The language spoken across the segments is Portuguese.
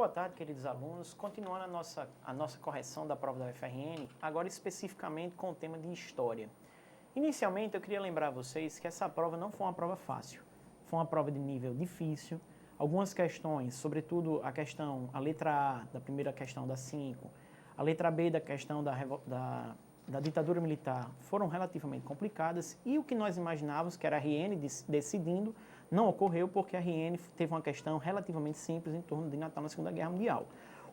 boa tarde, queridos alunos. Continuando a nossa correção da prova da UFRN, agora especificamente com o tema de História. Inicialmente, eu queria lembrar a vocês que essa prova não foi uma prova fácil. Foi uma prova de nível difícil. Algumas questões, sobretudo a letra A da primeira questão da 5, a letra B da questão da ditadura militar, foram relativamente complicadas, e o que nós imaginávamos, que era a RN decidindo, não ocorreu, porque a RN teve uma questão relativamente simples em torno de Natal na Segunda Guerra Mundial.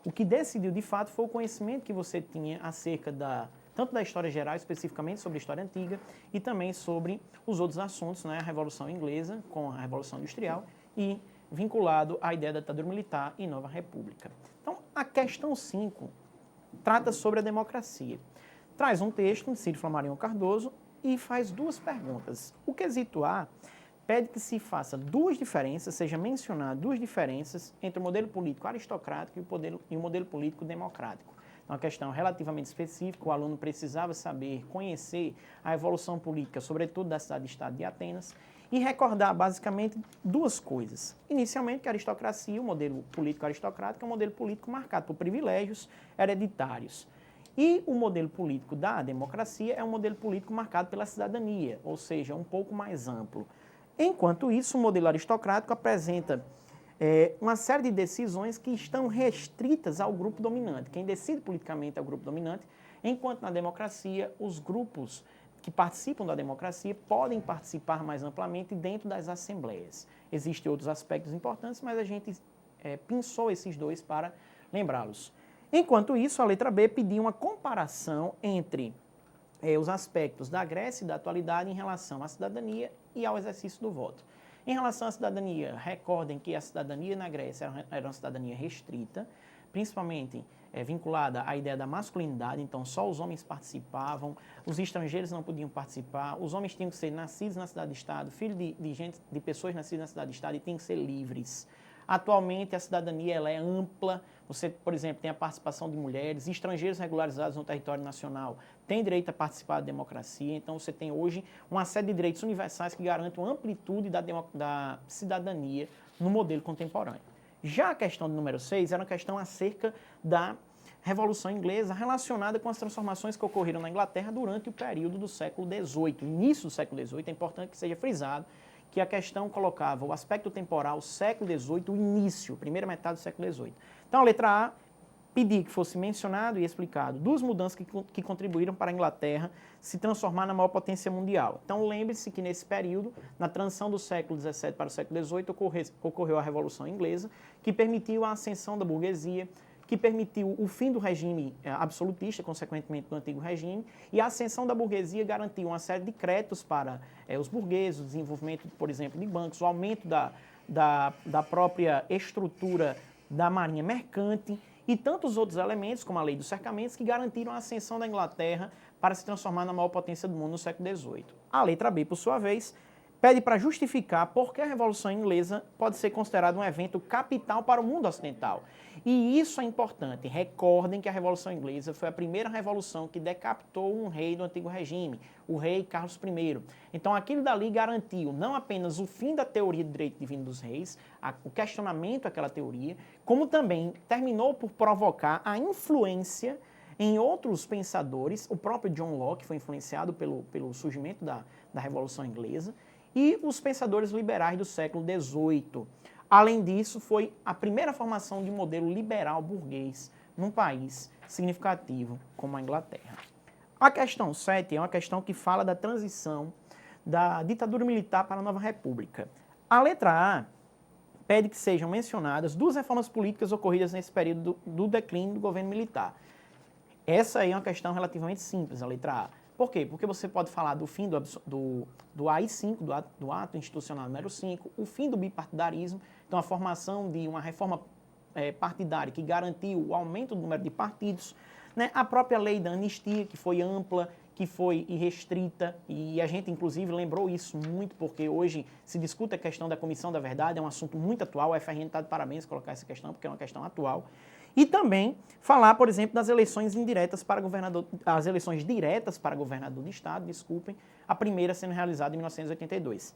O que decidiu, de fato, foi o conhecimento que você tinha acerca tanto da história geral, especificamente sobre a história antiga, e também sobre os outros assuntos, né, a Revolução Inglesa com a Revolução Industrial e vinculado à ideia da ditadura militar e nova república. Então, a questão 5 trata sobre a democracia. Traz um texto de Ciro Flammarion Cardoso e faz duas perguntas. O quesito A pede que se faça seja mencionado duas diferenças entre o modelo político aristocrático e o modelo político democrático. Então, uma questão relativamente específica, o aluno precisava saber, conhecer a evolução política, sobretudo da cidade-estado de Atenas, e recordar basicamente duas coisas. Inicialmente, que a aristocracia, o modelo político aristocrático, é um modelo político marcado por privilégios hereditários. E o modelo político da democracia é um modelo político marcado pela cidadania, ou seja, um pouco mais amplo. Enquanto isso, o modelo aristocrático apresenta uma série de decisões que estão restritas ao grupo dominante. Quem decide politicamente é o grupo dominante, enquanto na democracia, os grupos que participam da democracia podem participar mais amplamente dentro das assembleias. Existem outros aspectos importantes, mas a gente pensou esses dois para lembrá-los. Enquanto isso, a letra B pediu uma comparação entre os aspectos da Grécia e da atualidade em relação à cidadania e ao exercício do voto. Em relação à cidadania, recordem que a cidadania na Grécia era uma cidadania restrita, principalmente vinculada à ideia da masculinidade, então só os homens participavam, os estrangeiros não podiam participar, os homens tinham que ser nascidos na cidade-estado, filhos de pessoas nascidas na cidade-estado e tinham que ser livres. Atualmente, a cidadania ela é ampla. Você, por exemplo, tem a participação de mulheres, estrangeiros regularizados no território nacional têm direito a participar da democracia. Então, você tem hoje uma série de direitos universais que garantem uma amplitude da cidadania no modelo contemporâneo. Já a questão do número 6 era uma questão acerca da Revolução Inglesa relacionada com as transformações que ocorreram na Inglaterra durante o período do século XVIII. Início do século XVIII, é importante que seja frisado que a questão colocava o aspecto temporal século XVIII, o início, primeira metade do século XVIII. Então, a letra A pedia que fosse mencionado e explicado duas mudanças que contribuíram para a Inglaterra se transformar na maior potência mundial. Então, lembre-se que nesse período, na transição do século XVII para o século XVIII, ocorreu a Revolução Inglesa, que permitiu a ascensão da burguesia, que permitiu o fim do regime absolutista, consequentemente do antigo regime, e a ascensão da burguesia garantiu uma série de créditos para os burgueses, o desenvolvimento, por exemplo, de bancos, o aumento da própria estrutura da marinha mercante e tantos outros elementos, como a lei dos cercamentos, que garantiram a ascensão da Inglaterra para se transformar na maior potência do mundo no século XVIII. A letra B, por sua vez, pede para justificar por que a Revolução Inglesa pode ser considerada um evento capital para o mundo ocidental. E isso é importante. Recordem que a Revolução Inglesa foi a primeira revolução que decapitou um rei do antigo regime, o rei Carlos I. Então, aquilo dali garantiu não apenas o fim da teoria do direito divino dos reis, o questionamento daquela teoria, como também terminou por provocar a influência em outros pensadores. O próprio John Locke foi influenciado pelo surgimento da Revolução Inglesa, e os pensadores liberais do século XVIII. Além disso, foi a primeira formação de um modelo liberal burguês num país significativo como a Inglaterra. A questão 7 é uma questão que fala da transição da ditadura militar para a nova república. A letra A pede que sejam mencionadas duas reformas políticas ocorridas nesse período do declínio do governo militar. Essa aí é uma questão relativamente simples, a letra A. Por quê? Porque você pode falar do fim do AI-5, do ato institucional número 5, o fim do bipartidarismo, então a formação de uma reforma partidária que garantiu o aumento do número de partidos, né? A própria lei da anistia, que foi ampla, que foi irrestrita, e a gente inclusive lembrou isso muito, porque hoje se discute a questão da Comissão da Verdade, é um assunto muito atual, a UFRN está de parabéns colocar essa questão, porque é uma questão atual. E também falar, por exemplo, das eleições indiretas para governador, as eleições diretas para governador de estado, desculpem, a primeira sendo realizada em 1982.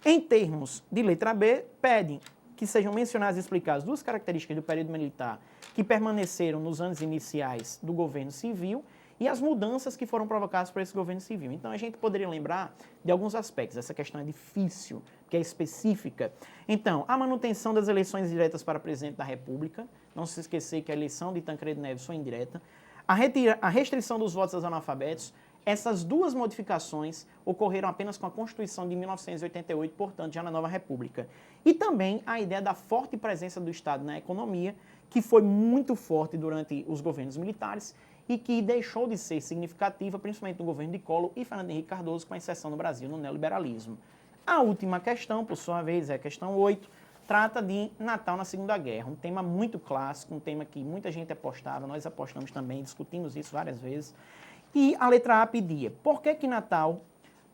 Em termos de letra B, pedem que sejam mencionadas e explicadas duas características do período militar que permaneceram nos anos iniciais do governo civil e as mudanças que foram provocadas por esse governo civil. Então, a gente poderia lembrar de alguns aspectos. Essa questão é difícil, porque é específica. Então, a manutenção das eleições diretas para presidente da República. Não se esquecer que a eleição de Tancredo Neves foi indireta. A restrição dos votos aos analfabetos. Essas duas modificações ocorreram apenas com a Constituição de 1988, portanto, já na nova República. E também a ideia da forte presença do Estado na economia, que foi muito forte durante os governos militares e que deixou de ser significativa, principalmente no governo de Collor e Fernando Henrique Cardoso, com a inserção no Brasil no neoliberalismo. A última questão, por sua vez, é a questão 8, trata de Natal na Segunda Guerra, um tema muito clássico, um tema que muita gente apostava, nós apostamos também, discutimos isso várias vezes. E a letra A pedia, por que Natal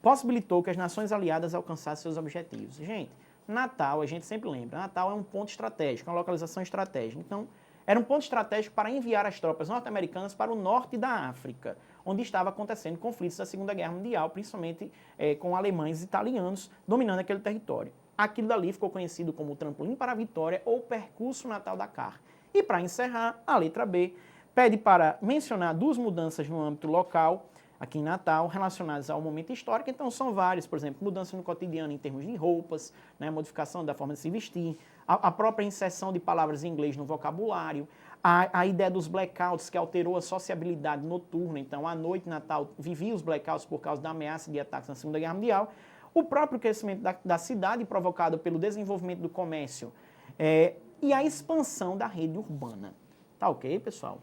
possibilitou que as nações aliadas alcançassem seus objetivos? Gente, Natal, a gente sempre lembra, Natal é um ponto estratégico, uma localização estratégica. Então, era um ponto estratégico para enviar as tropas norte-americanas para o norte da África, onde estava acontecendo conflitos da Segunda Guerra Mundial, principalmente com alemães e italianos dominando aquele território. Aquilo dali ficou conhecido como o trampolim para a vitória ou percurso Natal-Dakar. E para encerrar, a letra B pede para mencionar duas mudanças no âmbito local, aqui em Natal, relacionadas ao momento histórico. Então, são várias, por exemplo, mudança no cotidiano em termos de roupas, né, modificação da forma de se vestir, a própria inserção de palavras em inglês no vocabulário, a ideia dos blackouts, que alterou a sociabilidade noturna. Então, à noite, Natal, vivia os blackouts por causa da ameaça de ataques na Segunda Guerra Mundial. O próprio crescimento da cidade, provocado pelo desenvolvimento do comércio e a expansão da rede urbana. Tá ok, pessoal?